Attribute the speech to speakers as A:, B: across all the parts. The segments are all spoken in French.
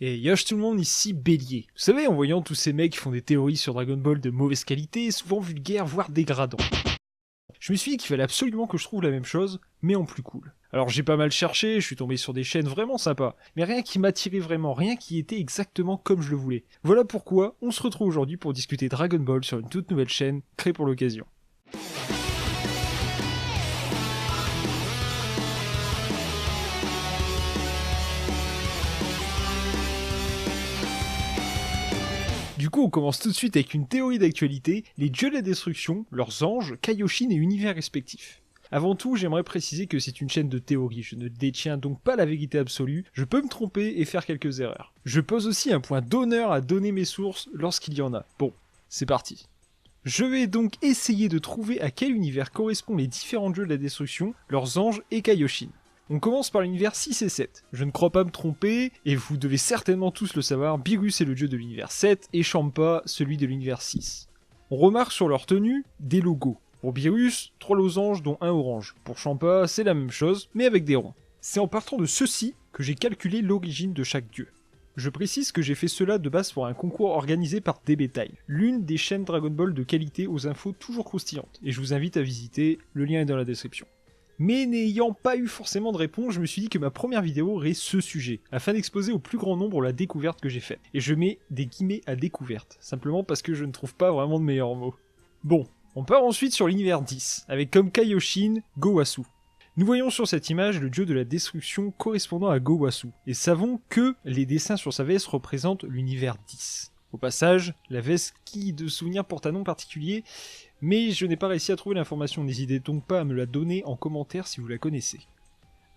A: Et yosh tout le monde, ici Bélier. Vous savez, en voyant tous ces mecs qui font des théories sur Dragon Ball de mauvaise qualité, souvent vulgaires, voire dégradants. Je me suis dit qu'il fallait absolument que je trouve la même chose, mais en plus cool. Alors j'ai pas mal cherché, je suis tombé sur des chaînes vraiment sympas, mais rien qui m'attirait vraiment, rien qui était exactement comme je le voulais. Voilà pourquoi on se retrouve aujourd'hui pour discuter Dragon Ball sur une toute nouvelle chaîne, créée pour l'occasion. Du coup, on commence tout de suite avec une théorie d'actualité, les dieux de la destruction, leurs anges, Kaioshin et univers respectifs. Avant tout, j'aimerais préciser que c'est une chaîne de théorie, je ne détiens donc pas la vérité absolue, je peux me tromper et faire quelques erreurs. Je pose aussi un point d'honneur à donner mes sources lorsqu'il y en a. Bon, c'est parti. Je vais donc essayer de trouver à quel univers correspondent les différents dieux de la destruction, leurs anges et Kaioshin. On commence par l'univers 6 et 7. Je ne crois pas me tromper, et vous devez certainement tous le savoir, Beerus est le dieu de l'univers 7 et Champa celui de l'univers 6. On remarque sur leur tenue des logos. Pour Beerus, 3 losanges dont un orange. Pour Champa, c'est la même chose, mais avec des ronds. C'est en partant de ceci que j'ai calculé l'origine de chaque dieu. Je précise que j'ai fait cela de base pour un concours organisé par DBTime, l'une des chaînes Dragon Ball de qualité aux infos toujours croustillantes, et je vous invite à visiter, le lien est dans la description. Mais n'ayant pas eu forcément de réponse, je me suis dit que ma première vidéo aurait ce sujet, afin d'exposer au plus grand nombre la découverte que j'ai faite. Et je mets des guillemets à découverte, simplement parce que je ne trouve pas vraiment de meilleurs mots. Bon, on part ensuite sur l'univers 10, avec comme Kaioshin, Gowasu. Nous voyons sur cette image le dieu de la destruction correspondant à Gowasu, et savons que les dessins sur sa veste représentent l'univers 10. Au passage, la veste qui de souvenir porte un nom particulier, mais je n'ai pas réussi à trouver l'information, n'hésitez donc pas à me la donner en commentaire si vous la connaissez.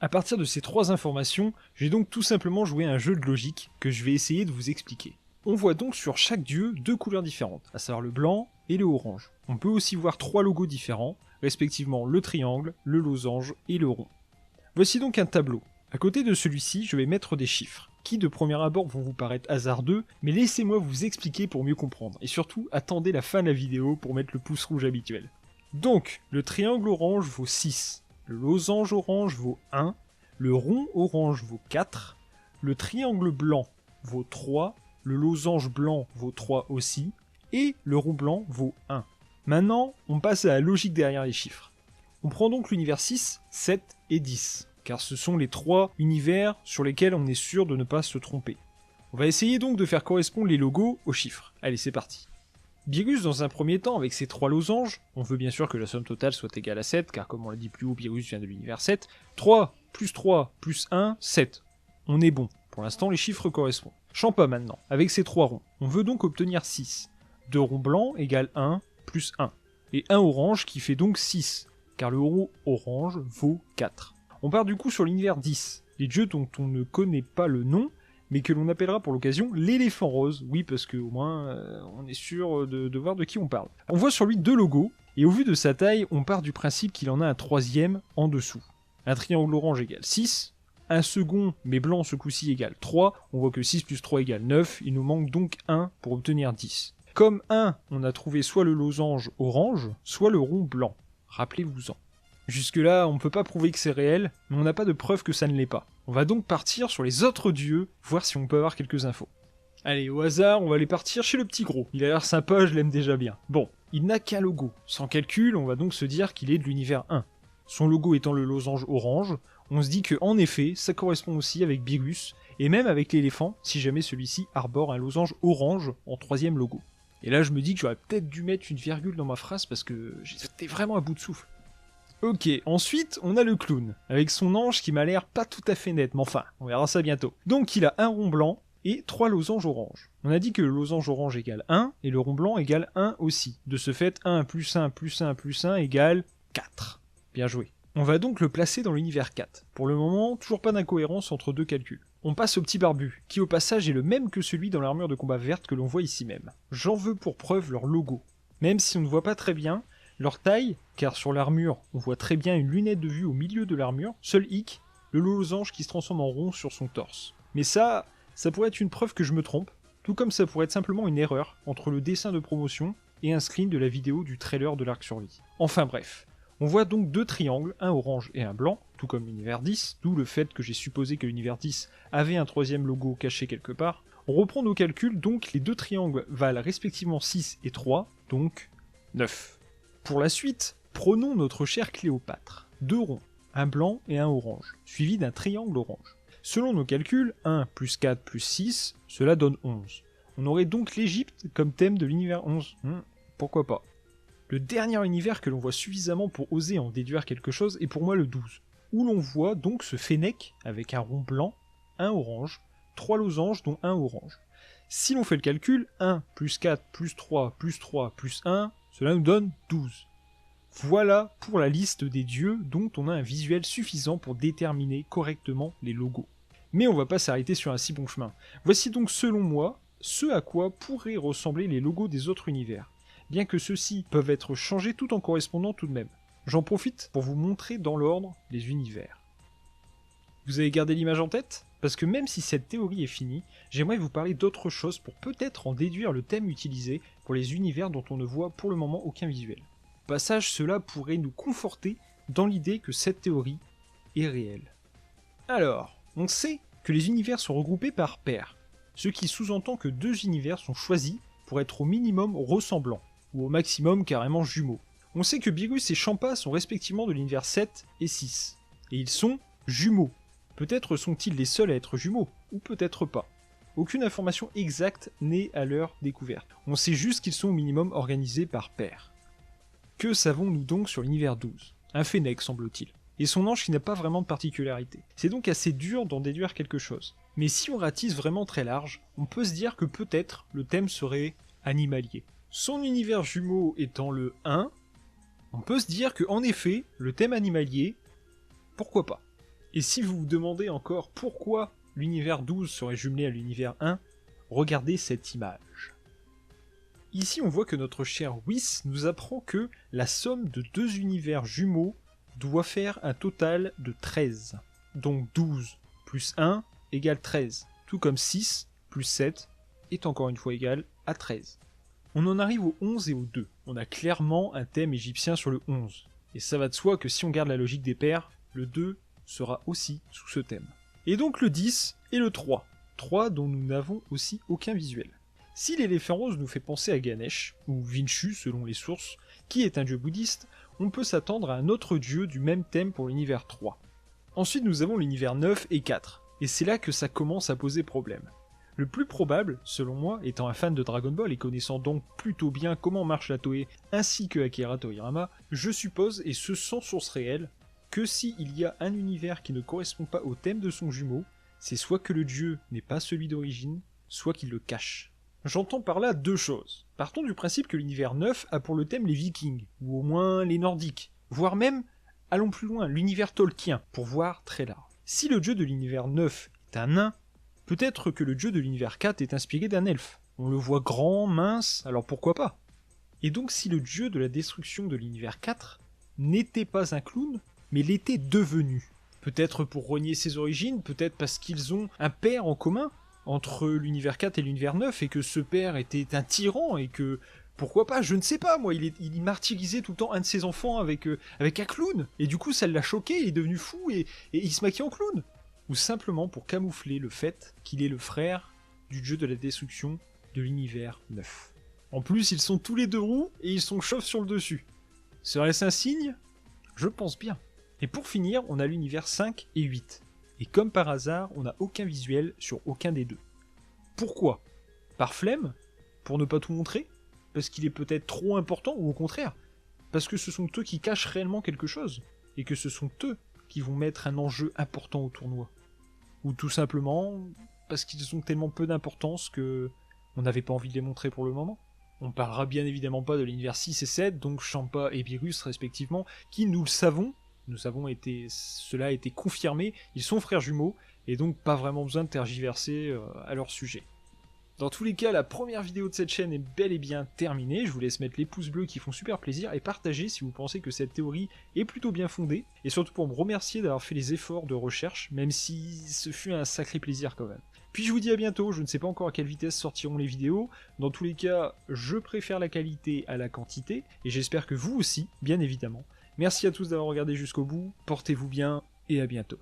A: A partir de ces 3 informations, j'ai donc tout simplement joué à un jeu de logique que je vais essayer de vous expliquer. On voit donc sur chaque dieu 2 couleurs différentes, à savoir le blanc et le orange. On peut aussi voir 3 logos différents, respectivement le triangle, le losange et le rond. Voici donc un tableau. À côté de celui-ci, je vais mettre des chiffres, qui de premier abord vont vous paraître hasardeux, mais laissez-moi vous expliquer pour mieux comprendre, et surtout attendez la fin de la vidéo pour mettre le pouce rouge habituel. Donc, le triangle orange vaut 6, le losange orange vaut 1, le rond orange vaut 4, le triangle blanc vaut 3, le losange blanc vaut 3 aussi, et le rond blanc vaut 1. Maintenant, on passe à la logique derrière les chiffres. On prend donc l'univers 6, 7 et 10. Car ce sont les 3 univers sur lesquels on est sûr de ne pas se tromper. On va essayer donc de faire correspondre les logos aux chiffres. Allez, c'est parti. Beerus, dans un premier temps, avec ses 3 losanges, on veut bien sûr que la somme totale soit égale à 7, car comme on l'a dit plus haut, Beerus vient de l'univers 7. 3 plus 1, 7. On est bon. Pour l'instant, les chiffres correspondent. Champa maintenant, avec ses 3 ronds. On veut donc obtenir 6. 2 ronds blancs égale 1 plus 1. Et 1 orange qui fait donc 6, car le rond orange vaut 4. On part du coup sur l'univers 10, les dieux dont on ne connaît pas le nom, mais que l'on appellera pour l'occasion l'éléphant rose, oui parce qu'au moins on est sûr de voir de qui on parle. On voit sur lui 2 logos, et au vu de sa taille, on part du principe qu'il en a un 3e en dessous. Un triangle orange égale 6, un second mais blanc ce coup-ci égale 3, on voit que 6 plus 3 égale 9, il nous manque donc 1 pour obtenir 10. Comme 1, on a trouvé soit le losange orange, soit le rond blanc, rappelez-vous-en. Jusque là, on ne peut pas prouver que c'est réel, mais on n'a pas de preuve que ça ne l'est pas. On va donc partir sur les autres dieux, voir si on peut avoir quelques infos. Allez, au hasard, on va aller partir chez le petit gros. Il a l'air sympa, je l'aime déjà bien. Bon, il n'a qu'un logo. Sans calcul, on va donc se dire qu'il est de l'univers 1. Son logo étant le losange orange, on se dit que en effet, ça correspond aussi avec Beerus, et même avec l'éléphant, si jamais celui-ci arbore un losange orange en 3e logo. Et là, je me dis que j'aurais peut-être dû mettre une virgule dans ma phrase parce que j'étais vraiment à bout de souffle. Ok, ensuite, on a le clown, avec son ange qui m'a l'air pas tout à fait net, mais enfin, on verra ça bientôt. Donc il a un rond blanc et 3 losanges orange. On a dit que le losange orange égale 1, et le rond blanc égale 1 aussi. De ce fait, 1 plus 1 plus 1 plus 1 égale 4. Bien joué. On va donc le placer dans l'univers 4. Pour le moment, toujours pas d'incohérence entre 2 calculs. On passe au petit barbu, qui au passage est le même que celui dans l'armure de combat verte que l'on voit ici même. J'en veux pour preuve leur logo. Même si on ne voit pas très bien, leur taille, car sur l'armure, on voit très bien une lunette de vue au milieu de l'armure, seul hic, le losange qui se transforme en rond sur son torse. Mais ça pourrait être une preuve que je me trompe, tout comme ça pourrait être simplement une erreur entre le dessin de promotion et un screen de la vidéo du trailer de l'arc survie. Enfin bref, On voit donc deux triangles, un orange et un blanc, tout comme l'univers 10, d'où le fait que j'ai supposé que l'univers 10 avait un troisième logo caché quelque part. On reprend nos calculs, donc les deux triangles valent respectivement 6 et 3, donc 9. Pour la suite, prenons notre chère Cléopâtre. Deux ronds, un blanc et un orange, suivi d'un triangle orange. Selon nos calculs, 1 plus 4 plus 6, cela donne 11. On aurait donc l'Égypte comme thème de l'univers 11. Pourquoi pas. Le dernier univers que l'on voit suffisamment pour oser en déduire quelque chose est pour moi le 12, où l'on voit donc ce fennec avec un rond blanc, un orange, 3 losanges dont un orange. Si l'on fait le calcul, 1 plus 4 plus 3 plus 3 plus 1, cela nous donne 12. Voilà pour la liste des dieux dont on a un visuel suffisant pour déterminer correctement les logos. Mais on va pas s'arrêter sur un si bon chemin. Voici donc selon moi ce à quoi pourraient ressembler les logos des autres univers, bien que ceux-ci peuvent être changés tout en correspondant tout de même. J'en profite pour vous montrer dans l'ordre les univers. Vous avez gardé l'image en tête ? Parce que même si cette théorie est finie, j'aimerais vous parler d'autre chose pour peut-être en déduire le thème utilisé pour les univers dont on ne voit pour le moment aucun visuel. Au passage, cela pourrait nous conforter dans l'idée que cette théorie est réelle. Alors, on sait que les univers sont regroupés par paires, ce qui sous-entend que deux univers sont choisis pour être au minimum ressemblants, ou au maximum carrément jumeaux. On sait que Beerus et Champa sont respectivement de l'univers 7 et 6, et ils sont jumeaux. Peut-être sont-ils les seuls à être jumeaux, ou peut-être pas. Aucune information exacte n'est à leur découverte. On sait juste qu'ils sont au minimum organisés par paires. Que savons-nous donc sur l'univers 12 ? Un fennec semble-t-il, et son ange qui n'a pas vraiment de particularité. C'est donc assez dur d'en déduire quelque chose. Mais si on ratisse vraiment très large, on peut se dire que peut-être le thème serait animalier. Son univers jumeau étant le 1, on peut se dire que en effet, le thème animalier, pourquoi pas. Et si vous vous demandez encore pourquoi l'univers 12 serait jumelé à l'univers 1, regardez cette image. Ici on voit que notre cher Whis nous apprend que la somme de deux univers jumeaux doit faire un total de 13. Donc 12 plus 1 égale 13, tout comme 6 plus 7 est encore une fois égal à 13. On en arrive au 11 et au 2. On a clairement un thème égyptien sur le 11. Et ça va de soi que si on garde la logique des paires, le 2 sera aussi sous ce thème. Et donc le 10 et le 3. 3 dont nous n'avons aussi aucun visuel. Si l'éléphant rose nous fait penser à Ganesh, ou Vinshu selon les sources, qui est un dieu bouddhiste, on peut s'attendre à un autre dieu du même thème pour l'univers 3. Ensuite nous avons l'univers 9 et 4, et c'est là que ça commence à poser problème. Le plus probable, selon moi, étant un fan de Dragon Ball et connaissant donc plutôt bien comment marche la Toei ainsi que Akira Toriyama, je suppose, et ce sans source réelle, que s'il y a un univers qui ne correspond pas au thème de son jumeau, c'est soit que le dieu n'est pas celui d'origine, soit qu'il le cache. J'entends par là deux choses. Partons du principe que l'univers 9 a pour le thème les Vikings, ou au moins les Nordiques, voire même, allons plus loin, l'univers Tolkien, pour voir très large. Si le dieu de l'univers 9 est un nain, peut-être que le dieu de l'univers 4 est inspiré d'un elfe. On le voit grand, mince, alors pourquoi pas ? Et donc si le dieu de la destruction de l'univers 4 n'était pas un clown, mais l'était devenu. Peut-être pour renier ses origines, peut-être parce qu'ils ont un père en commun entre l'univers 4 et l'univers 9, et que ce père était un tyran, et que, pourquoi pas, je ne sais pas, moi, il martyrisait tout le temps un de ses enfants avec un clown, et du coup ça l'a choqué, il est devenu fou, et il se maquille en clown. Ou simplement pour camoufler le fait qu'il est le frère du dieu de la destruction de l'univers 9. En plus, ils sont tous les deux roux, et ils sont chauves sur le dessus. Serait-ce un signe ? Je pense bien. Et pour finir, on a l'univers 5 et 8. Et comme par hasard, on n'a aucun visuel sur aucun des deux. Pourquoi ? Par flemme ? Pour ne pas tout montrer ? Parce qu'il est peut-être trop important, ou au contraire, parce que ce sont eux qui cachent réellement quelque chose, et que ce sont eux qui vont mettre un enjeu important au tournoi. Ou tout simplement, parce qu'ils ont tellement peu d'importance que on n'avait pas envie de les montrer pour le moment. On parlera bien évidemment pas de l'univers 6 et 7, donc Champa et Beerus respectivement, qui, nous le savons, cela a été confirmé, ils sont frères jumeaux, et donc pas vraiment besoin de tergiverser à leur sujet. Dans tous les cas, la première vidéo de cette chaîne est bel et bien terminée, je vous laisse mettre les pouces bleus qui font super plaisir, et partager si vous pensez que cette théorie est plutôt bien fondée, et surtout pour me remercier d'avoir fait les efforts de recherche, même si ce fut un sacré plaisir quand même. Puis je vous dis à bientôt, je ne sais pas encore à quelle vitesse sortiront les vidéos, dans tous les cas, je préfère la qualité à la quantité, et j'espère que vous aussi, bien évidemment. Merci à tous d'avoir regardé jusqu'au bout, portez-vous bien et à bientôt.